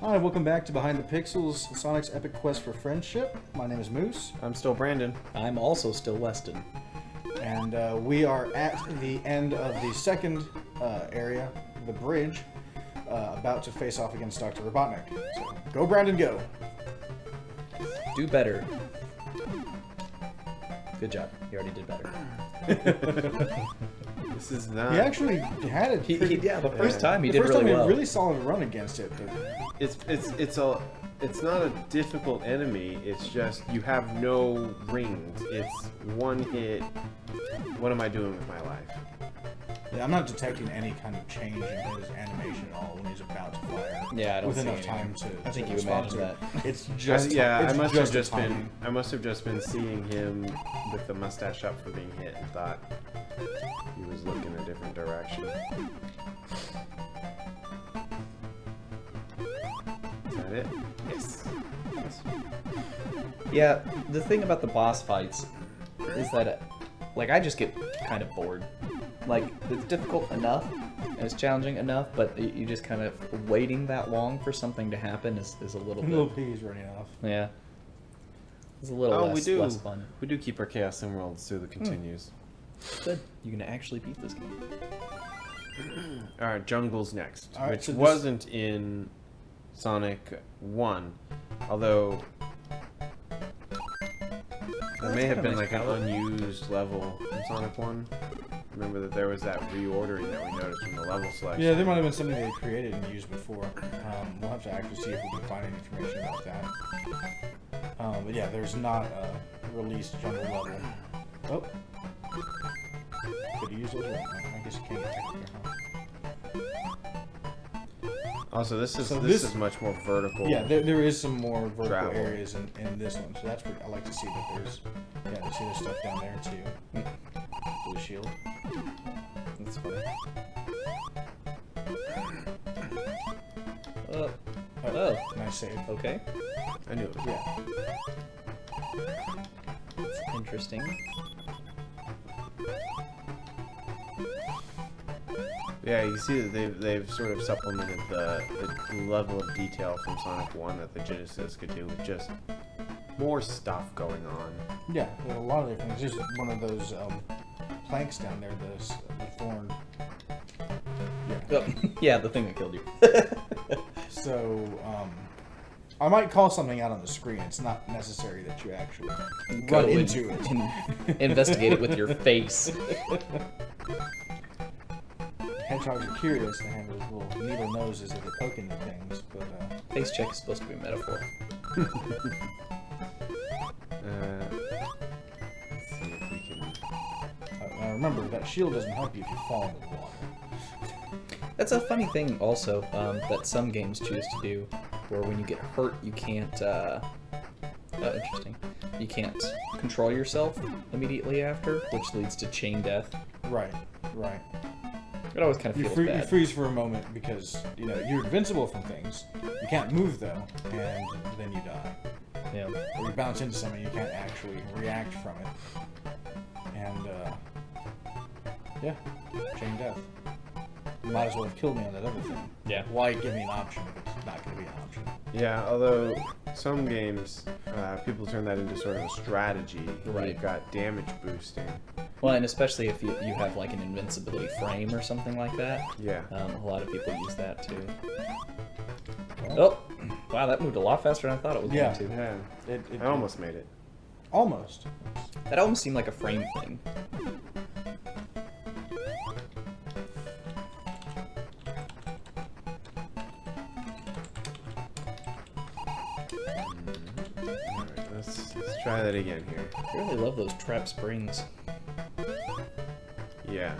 Hi, welcome back to Behind the Pixels, Sonic's Epic Quest for Friendship. My name is Moose. I'm still Brandon. I'm also still Weston. And we are at the end of the second area, the bridge, about to face off against Dr. Robotnik. So, go Brandon, go! Do better. Good job. You already did better. This is not. He actually had it. The first time he the did first really time well. a really solid run against it. But It's not a difficult enemy. It's just you have no rings. It's one hit. What am I doing with my life? yeah, I'm not detecting any kind of change in his animation at all when he's about to fire. Yeah, I don't with see enough any. time to. I think to you respond imagined to that. it. It's just I it's must just have just the been. timing. I must have just been seeing him with the mustache up for being hit and thought he was looking a different direction. Is that it? Yes. Yeah, the thing about the boss fights is that, I just get kind of bored. It's difficult enough, and it's challenging enough, but you just kind of waiting that long for something to happen is a little bit... Little P's running off. Yeah. It's a little less fun. We do keep our Chaos Emeralds through the continues. Good. You can actually beat this game. Alright, Jungle's next, All right, which so this- wasn't in Sonic 1, although there may have been nice an palette. unused level in Sonic 1. Remember that there was that reordering that we noticed from the level selection. Yeah, there might have been something they created and used before. We'll have to actually see if we can find any information about that. But yeah, there's not a released jungle level. Oh. Could you use those? Right now? I guess you can't get technical, huh? Also, this So this this- is much more vertical. Yeah, there is some more vertical Travel. areas in this one, so that's pretty. I like to see that there's. Yeah, to see there's stuff down there too. Blue shield. That's funny. Oh. Nice save. Okay. I knew it. Yeah. That's interesting. Yeah, you see that they've sort of supplemented the level of detail from Sonic 1 that the Genesis could do with just more stuff going on. Yeah, there are a lot of different things. There's one of those planks down there, the thorn. Yeah. Oh, yeah, the thing that killed you. So, I might call something out on the screen. It's not necessary that you actually Go run and- into it. and investigate it with your face. Hedgehogs are curious. They have those little needle noses that they poke into things, but Face check is supposed to be a metaphor. Let's see if we can. now remember that shield doesn't help you if you fall into the water. That's a funny thing also that some games choose to do, where when you get hurt, you can't, interesting. You can't control yourself immediately after, which leads to chain death. Right, right. It always kind of You, feels you bad. freeze for a moment because you're invincible from things. You can't move though, and then you die. Yeah. Or you bounce into something, you can't actually react from it. And yeah, chain death. You might as well have killed me on that other thing. Yeah. Why give me an option if it's not going to be an option? Yeah, although some games, people turn that into sort of a strategy. Where Right. You've got damage boosting. Well, and especially if you have like an invincibility frame or something like that. Yeah. A lot of people use that too. Oh, wow, that moved a lot faster than I thought it was Yeah. going to. Yeah. It I almost made it. Almost. That almost seemed like a frame thing. Alright, let's try that again here. I really love those trap springs. Yeah.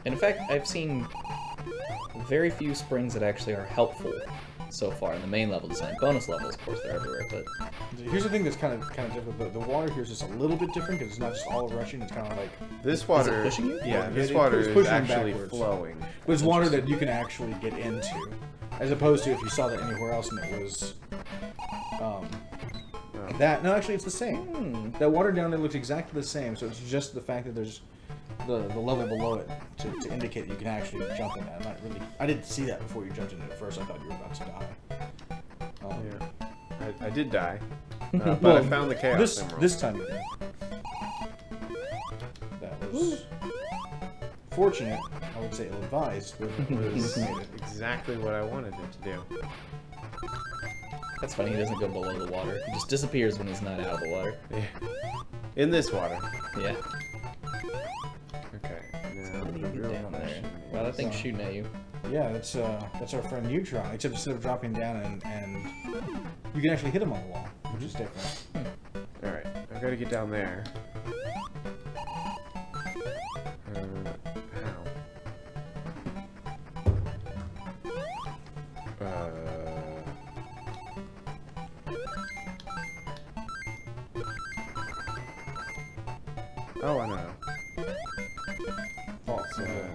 And in fact, I've seen very few springs that actually are helpful so far in the main level design. Bonus levels, of course, they're everywhere, but Here's the thing that's kind of different. The water here is just a little bit different because it's not just all rushing. It's kind of like, This water. pushing you? Yeah, this It- water it's is pushing actually backwards. flowing. but it's water that you can actually get into, as opposed to if you saw that anywhere else and it was that. No, actually, it's the same. That water down there looks exactly the same. So it's just the fact that there's the level below it to indicate that you can actually jump in that. I didn't see that before you jumped in it at first. I thought you were about to die. Yeah. I did die. But Well, I found the Chaos Emerald. This time you did. That was fortunate. I would say ill-advised, but it was exactly what I wanted it to do. That's funny. He doesn't go below the water. He just disappears when he's not out of the water. Yeah. In this water. Yeah. Okay. Now, How do you the get real down there? question Well, that is- thing's shooting at you. yeah, that's our friend Neutron. Except instead of dropping down and you can actually hit him on the wall, which is different. Alright, I've got to get down there. How? Oh, I know.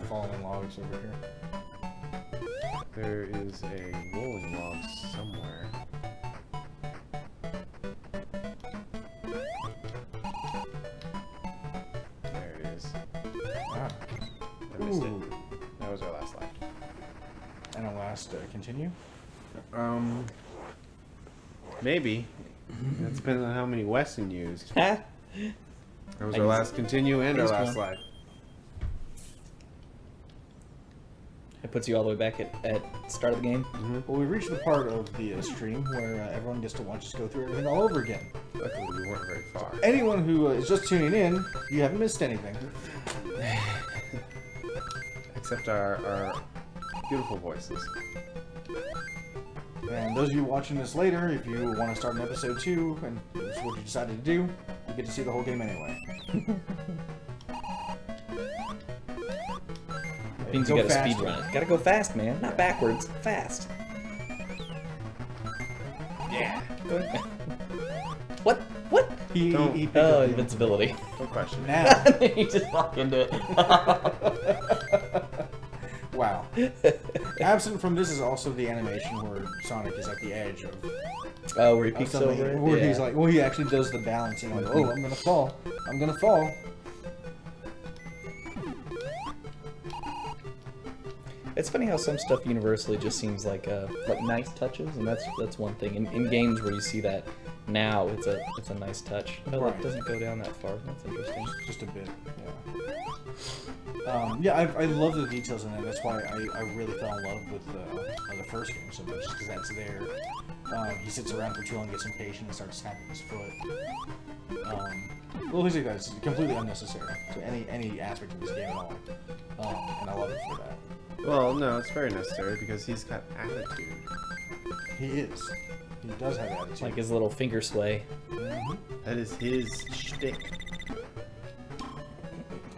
Falling logs over here. There is a rolling log somewhere. There it is. Ah. I missed it. Ooh. That was our last life. And our last continue. Maybe. That depends on how many Wesson used. Ha! That was I our used- last continue and our used last one. life. It puts you all the way back at start of the game. Well, we reached the part of the stream where everyone gets to watch us go through everything all over again. Luckily, we weren't very far. Anyone who is just tuning in, you haven't missed anything. Except our beautiful voices. And those of you watching this later, if you want to start an episode 2, and this is what you decided to do, you get to see the whole game anyway. Means Go you gotta faster. speed run it. Gotta go fast, man. Not backwards. Fast. Yeah. What? What? He picked Oh, up the invincibility. No question. Now, You just walk into it. wow. Absent from this is also the animation where Sonic is at the edge of Oh, where he peeks something, over it? where he's Yeah. like, well, he actually does the balancing, like, oh, I'm gonna fall, I'm gonna fall. It's funny how some stuff universally just seems like nice touches, and that's one thing. In games where you see that now, it's a nice touch. No, Right. it doesn't go down that far. That's interesting. Just a bit, yeah. Yeah, I love the details in that. That's why I really fell in love with the first game so much, because that's there. He sits around for too long, gets impatient, and starts snapping his foot. Well, things like that is completely unnecessary to any aspect of this game at all. And I love it for that. Well, no, it's very necessary because he's got attitude. He is. He does have attitude. Like his little finger sway. Mhm. That is his shtick.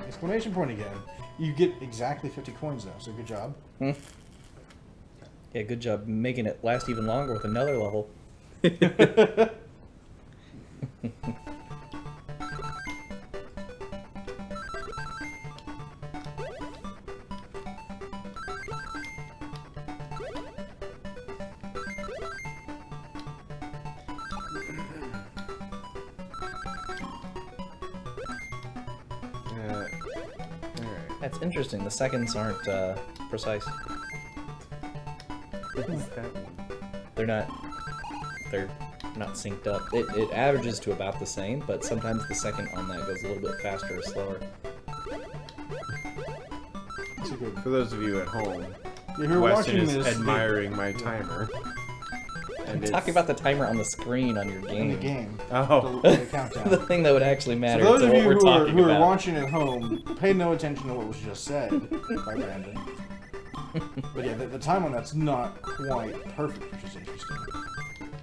Exclamation point again. You get exactly 50 coins though, so good job. Yeah, good job making it last even longer with another level. Alright. That's interesting. The seconds aren't precise. What is that one? They're not synced up. It averages to about the same, but sometimes the second on that goes a little bit faster or slower. It's a good. For those of you at home, If you're Weston watching is this, admiring my timer. I'm And talking about the timer on the screen on your in the game. game. Oh. The countdown. The thing that would actually For matter those to of what you we're who talking are about. watching at home, pay no attention to what was just said by Brandon. But yeah, the time on that's not quite perfect, which is interesting.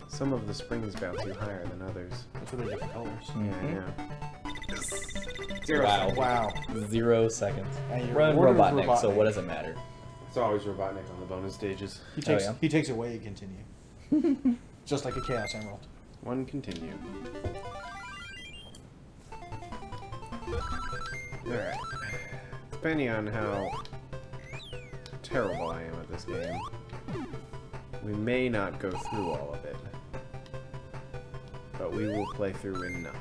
Some of the springs bounce you higher than others. That's why they're different colors. Yeah, Mhm. yeah. Wow. Wow. 0 seconds. And you're Run rewarded with Robotnik, so Robotnik. what does it matter? It's always Robotnik on the bonus stages. yeah? He takes away, you continue. Just like a Chaos Emerald. One continue. Alright. Depending on how terrible I am at this game, we may not go through all of it. But we will play through enough.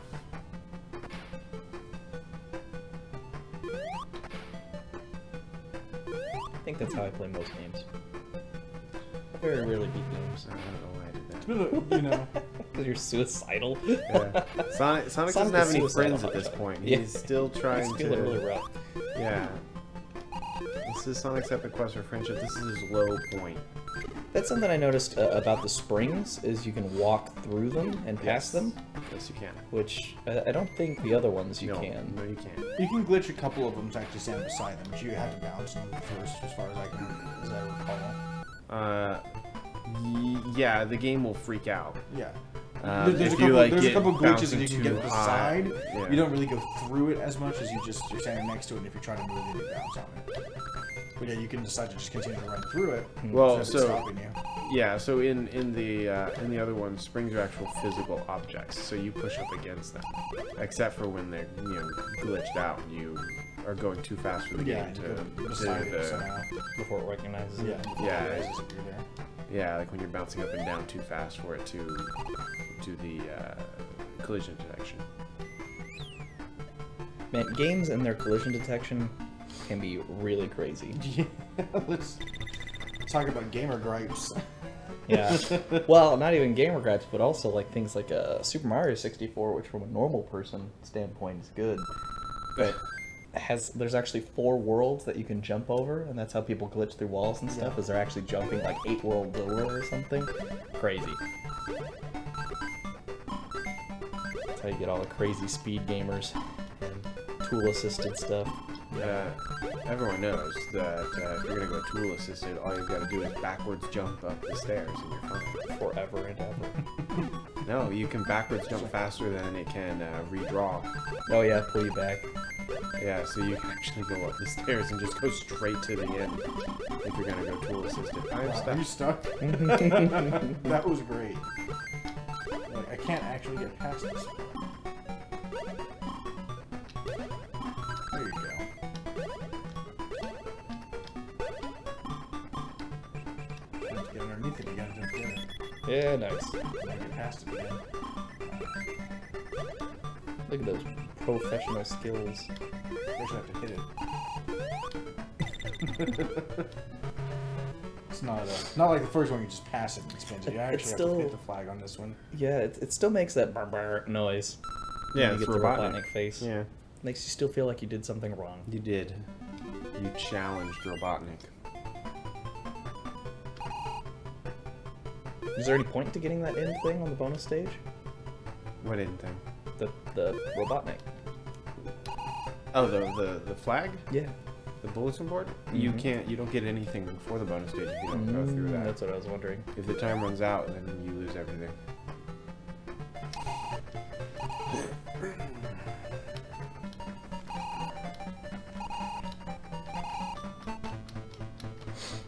I think that's how I play most games. I very rarely beat games. I don't know why I did that. It's been a, you know. Because you're suicidal. Yeah. Sonic doesn't have is any suicidal friends all at the this time. point. Yeah. He's still trying He's feeling to. really rough. Yeah. This is Sonic's epic quest for friendship. This is his low point. That's something I noticed about the springs, is you can walk through them and pass them, Yes, you can. which I don't think the other ones you no, can. No, you can't. You can glitch a couple of them to actually stand beside them, but you have to bounce them first, as far as I recall. Yeah, the game will freak out. Yeah. If There's you, like, a get couple glitches bouncing and you can too get high. beside. Yeah. You don't really go through it as much as you're standing next to it, and if you try to move it, you bounce on it. But yeah, you can decide to just continue to run through it. Well, instead of so stopping you. yeah, so in the other one, springs are actual physical objects, so you push up against them, except for when they're glitched out and you are going too fast for the Yeah, game you to go beside it somehow. Before it recognizes it. Yeah. Yeah. It realizes that you're there. yeah, like when you're bouncing up and down too fast for it to do the collision detection. Man, games and their collision detection can be really crazy. Yeah, let's talk about gamer gripes. Yeah. Well, not even gamer gripes, but also like things like Super Mario 64, which from a normal person standpoint is good, but there's actually 4 worlds that you can jump over, and that's how people glitch through walls and stuff. Yeah. Is they're actually jumping like 8 worlds over or something. Crazy. That's how you get all the crazy speed gamers and tool assisted stuff. Everyone knows that if you're gonna go tool assisted, all you've got to do is backwards jump up the stairs and you're fine. Forever and ever. No, you can backwards jump faster than it can redraw. Oh yeah, pull you back. Yeah, so you can actually go up the stairs and just go straight to the end if you're gonna go tool assisted. I'm Are you stuck. stuck? That was great. Like, I can't actually get past this. There you go. You have to get underneath it, you gotta jump in it. Yeah, nice. And then get past it again. Look at those professional skills. I should have to hit it. It's not like the first one, you just pass it and it spins it. You actually It's have still- to hit the flag on this one. Yeah, it still makes that brr brr noise. Yeah, when it's you get the Robotnik. Robotnik face. Yeah, Makes you still feel like you did something wrong. you did. You challenged Robotnik. Is there any point to getting that end thing on the bonus stage? What in thing? The Robotnik. Oh, the flag? Yeah. The bulletin board? You don't get anything before the bonus stage if you don't go through that. That's what I was wondering. If the time runs out, then you lose everything.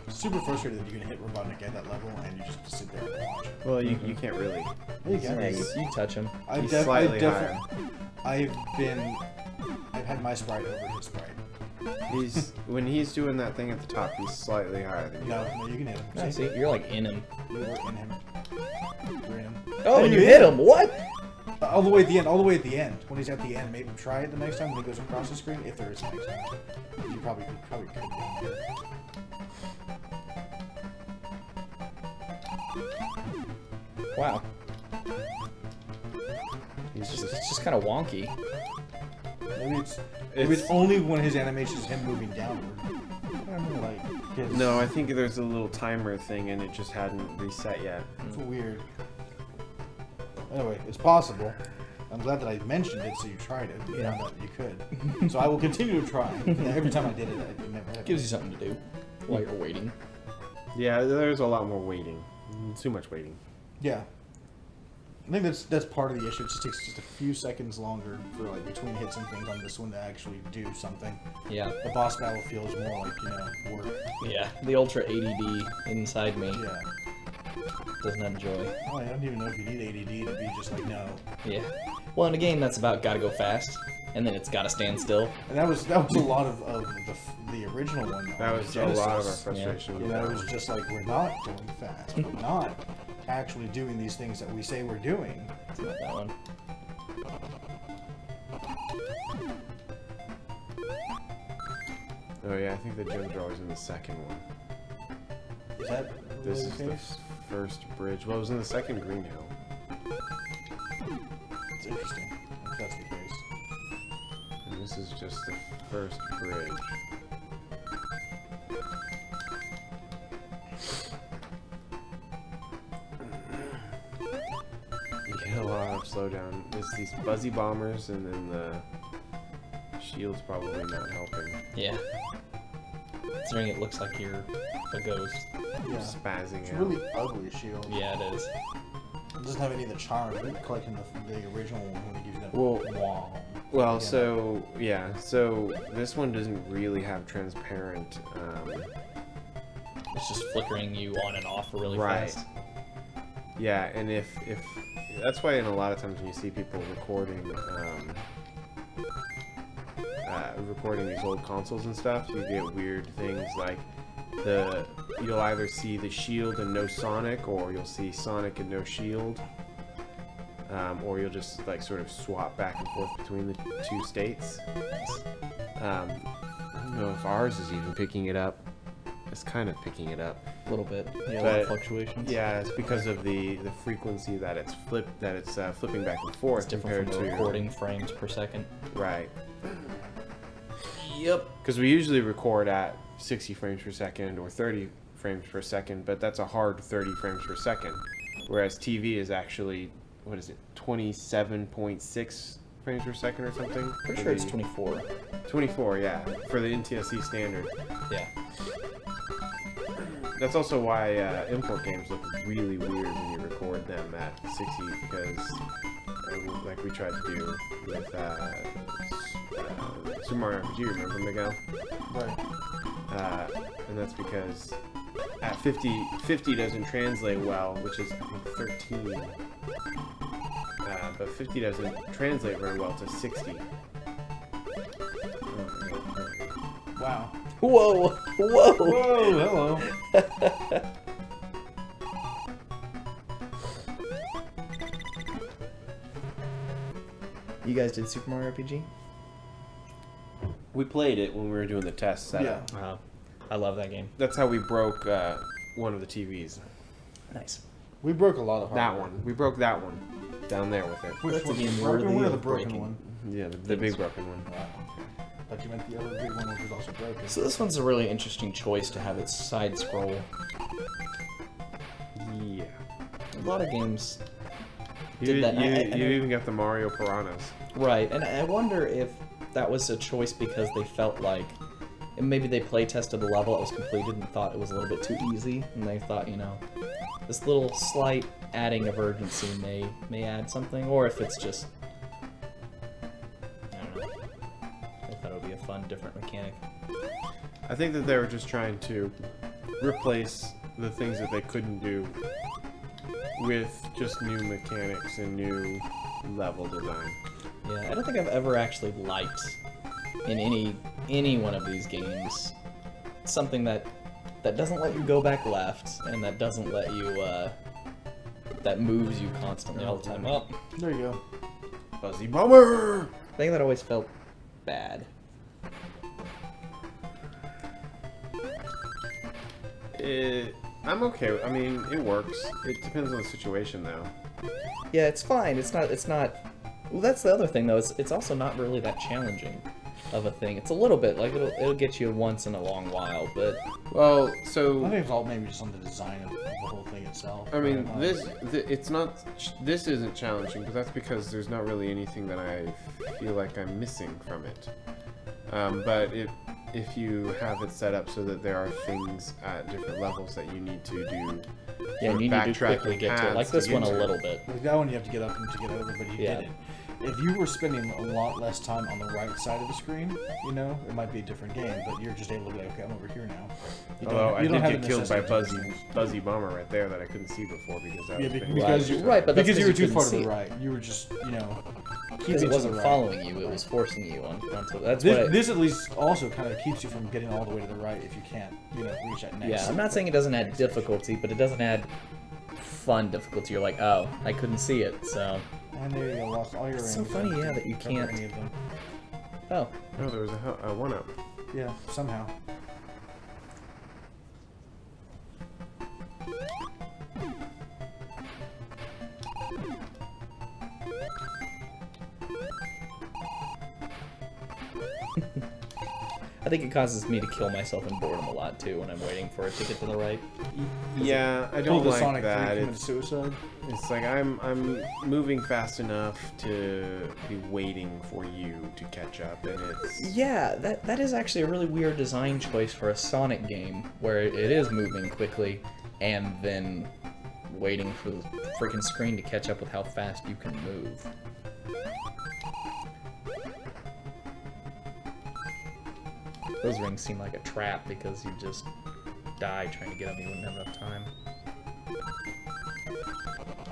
Super frustrated that you can hit Robotnik at that level and you just sit there and watch. Well, you can't really. You can. Yeah, you touch him. He's slightly higher. I've had my sprite over his sprite. When he's doing that thing at the top, he's slightly higher than you. No, you can hit him. No, see, you're like in him. You were in him. You're in him. Oh, and you hit him. What? All the way at the end. All the way at the end. When he's at the end, maybe try it the next time when he goes across the screen. If there is a next time, you probably could do it. Wow. He's It's just. just kind of wonky. Maybe it's only when his animation is him moving downward. I don't know, like his, No, I think there's a little timer thing, and it just hadn't reset yet. It's weird. Anyway, it's possible. I'm glad that I mentioned it, so you tried it. You found out that you could. So I will continue to try. Every time I did it, it never happened. Gives you something to do while you're waiting. Yeah, there's a lot more waiting. Too much waiting. Yeah. I think that's part of the issue. It just takes just a few seconds longer for like between hits and things on this one to actually do something. Yeah. The boss battle feels more like, work. Yeah. The ultra ADD inside me Yeah. doesn't enjoy. Oh, I don't even know if you need ADD to be just like, no. Yeah. Well, in a game that's about gotta go fast, and then it's gotta stand still. And that was a lot of the original one. Though, That was Genesis. a lot of our frustration. You know, it was just like, we're not going fast. We're not actually doing these things that we say we're doing. It's not that one. Oh yeah, I think the gems are always in the second one. Is that This the is the case? first bridge. Well, it was in the second Green Hill. It's interesting if that's the case. And this is just the first bridge. You get a lot of slowdown. There's these buzzy bombers, and then the shield's probably not helping. Yeah. Considering it looks like you're a ghost. Yeah. Spazzing It's a out. really ugly shield. Yeah, it is. It doesn't have any of the charm. You're collecting the original one when it gives you that Well- wall. Well, Yeah. so yeah, so this one doesn't really have transparent. It's just flickering you on and off really Right. fast. Yeah, and if that's why in a lot of times when you see people recording recording these old consoles and stuff, you get weird things like you'll either see the shield and no Sonic, or you'll see Sonic and no shield, or you'll just like sort of swap back and forth between the two states. I don't know if ours is even picking it up. It's kind of picking it up. A little bit. Yeah, a lot But- of fluctuations. Yeah, it's because of the frequency that it's flipping back and forth It's different compared from the to recording frames per second. Right. Yep. Because we usually record at 60 frames per second or 30 frames per second, but that's a hard 30 frames per second. Whereas TV is actually, what is it, 27.6 frames per second or something? Pretty For sure it's the- 24. 24, yeah, for the NTSC standard. Yeah. That's also why import games look really weird when you record them at 60, because like we tried to do with Super Mario RPG, remember, Miguel? Right. And that's because at 50 doesn't translate well, which is I think 13. But 50 doesn't translate very well to 60. Wow. Whoa! Whoa! Whoa, hello. You guys did Super Mario RPG? We played it when we were doing the test setup. Yeah. I love that game. That's how we broke one of the TVs. Nice. We broke a lot of hardware. That one. We broke that one down there with it. Which That's a one? game The broken worthy one or the of broken breaking. one? Yeah, the big broken one. Wow. Okay. But you meant the other big one, which was also broken. So this one's a really interesting choice to have its side scroll. Yeah. A lot of games You, did that. and you I- even got the Mario Piranhas. Right, and I wonder if that was a choice because they felt like and maybe they play tested the level that was completed and thought it was a little bit too easy, and they thought, you know, this little slight adding of urgency may add something, or if it's just, I don't know. I thought it would be a fun, different mechanic. I think that they were just trying to replace the things that they couldn't do with just new mechanics and new level design. Yeah, I don't think I've ever actually liked in any one of these games something that doesn't let you go back left and that doesn't let you that moves you constantly all the time. Well, There you go. Fuzzy Bomber! I think that always felt bad. I'm okay. I mean, it works. It depends on the situation, though. Yeah, it's fine. It's not. Well, that's the other thing though. It's also not really that challenging of a thing. It's a little bit like it'll get you once in a long while, but Well, I so think it's all maybe just on the design of the whole thing itself. I mean, but, it's not. This isn't challenging, but that's because there's not really anything that I feel like I'm missing from it. But if you have it set up so that there are things at different levels that you need to do, yeah, sort of you need to backtrack quickly get to it. paths Like to this get one a to. little bit. Like that one you have to get up and to get over, but you Yeah. did it. If you were spending a lot less time on the right side of the screen, you know, it might be a different game, but you're just able to be like, okay, I'm over here now. You don't- Although I you don't did have get the killed by necessity to do things. Buzzy Bomber right there that I couldn't see before because I Yeah, was paying because attention. you Right, but that's because you were 'cause you too far to couldn't the see right. You were just, you know, Because keeping it to the wasn't right. following you, it was forcing you onto. That's This, what. this at least also kind of keeps you from getting all the way to the right if you can't, you know, reach that next. Yeah, I'm not saying it doesn't add difficulty, but it doesn't add fun difficulty. You're like, oh, I couldn't see it, so. And there you go, lost all your It's so rings. funny, yeah, that you Cover can't- any of them. Oh, No, there was a one-up. Yeah, somehow. think it causes me to kill myself in boredom a lot too when I'm waiting for it to get to the right. Yeah, I Pull don't the like Sonic that. freak commit suicide. It's like I'm moving fast enough to be waiting for you to catch up, and it's Yeah, that is actually a really weird design choice for a Sonic game where it is moving quickly and then waiting for the freaking screen to catch up with how fast you can move. Those rings seem like a trap because you just die trying to get them. You wouldn't have enough time.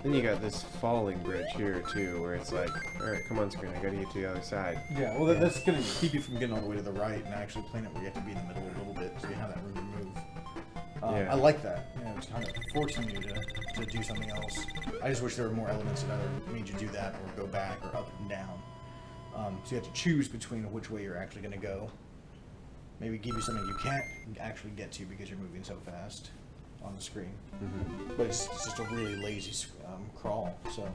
then you got this falling bridge here too, where it's like, all right, come on, screen, I gotta get to the other side. Yeah, well, that's going to keep you from getting all the way to the right and actually playing it where you have to be in the middle a little bit so you have that room to move. Yeah. I like that. You know, it's kind of forcing you to do something else. I just wish there were more elements that either made you do that or go back or up and down. So you have to choose between which way you're actually going to go. Maybe give you something you can't actually get to because you're moving so fast on the screen. Mm-hmm. But it's just a really lazy crawl. So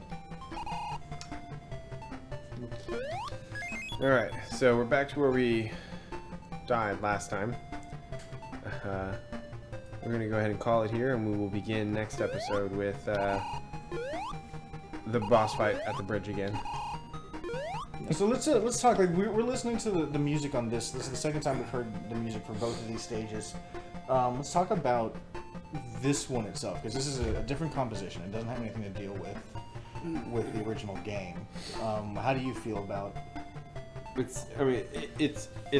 All right, so we're back to where we died last time. We're gonna go ahead and call it here, and we will begin next episode with the boss fight at the bridge again. So let's talk. Like we're listening to the music on this. This is the second time we've heard the music for both of these stages. Let's talk about this one itself, because this is a different composition. It doesn't have anything to deal with the original game. How do you feel about? It's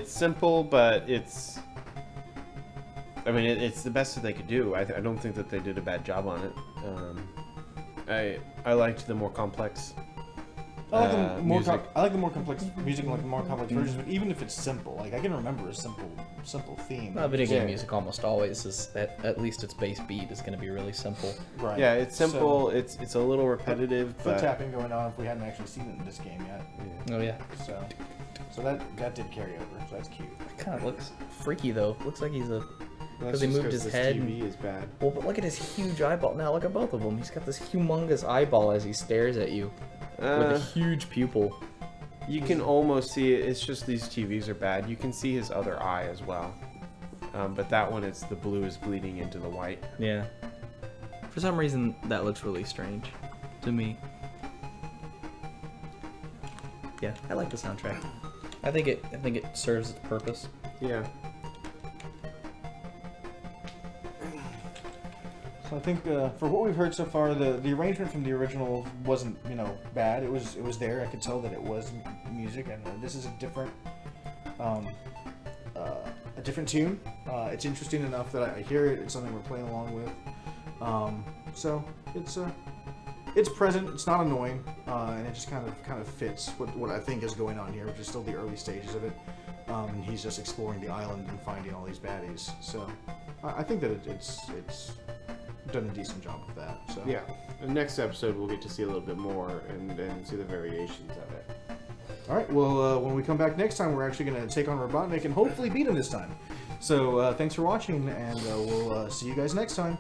simple, but it's the best that they could do. I don't think that they did a bad job on it. I liked the more complex. I like the more music. I like the more complex music and like the more complex versions. But even if it's simple, like I can remember a simple theme. Well, video game Yeah. music almost always is at least its base beat is going to be really simple. Right. Yeah, it's simple. So, it's a little repetitive, foot but tapping going on if we hadn't actually seen it in this game yet. Oh yeah, So that did carry over. So that's cute. it kind of looks freaky though. Looks like he's a that's he just moved his this head TV is bad. well, but look at his huge eyeball. Now look at both of them. He's got this humongous eyeball as he stares at you with a huge pupil. You can almost see it. It's just these TVs are bad. You can see his other eye as well. But that one, it's the blue is bleeding into the white. Yeah. For some reason, that looks really strange to me. Yeah, I like the soundtrack. I think it serves its purpose. Yeah. So I think for what we've heard so far, the arrangement from the original wasn't bad. It was there. I could tell that it was music, and this is a different tune. It's interesting enough that I hear it. It's something we're playing along with. So it's present. It's not annoying, and it just kind of fits what I think is going on here, which is still the early stages of it. And he's just exploring the island and finding all these baddies. So I think that it's done a decent job of that. So Yeah. The next episode, we'll get to see a little bit more and see the variations of it. All right. Well, when we come back next time, we're actually going to take on Robotnik and hopefully beat him this time. So thanks for watching, and we'll see you guys next time.